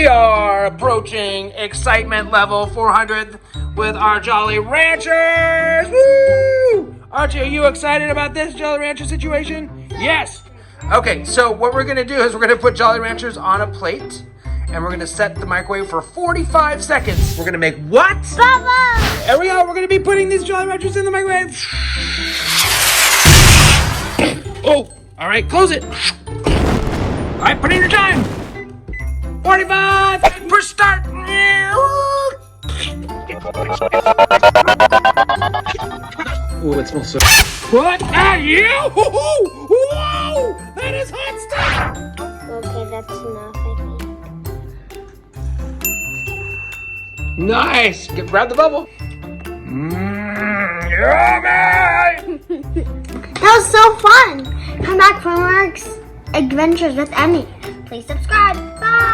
We are approaching excitement level 400 with our Jolly Ranchers. Woo! Archie, are you excited about this Jolly Rancher situation? Yes. Okay, so what we're gonna do is we're gonna put Jolly Ranchers on a plate and we're gonna set the microwave for 45 seconds. We're gonna make what? Bubbles! There we go, we're gonna be putting these Jolly Ranchers in the microwave. Oh, all right, close it. All right, put in your time. 45, push start. Oh, it smells so. What are you? Whoa! That is hot stuff. Okay, that's enough, I think. Nice. Grab the bubble. Yummy! That was so fun. Come back for more adventures with Emmy. Please subscribe. Bye.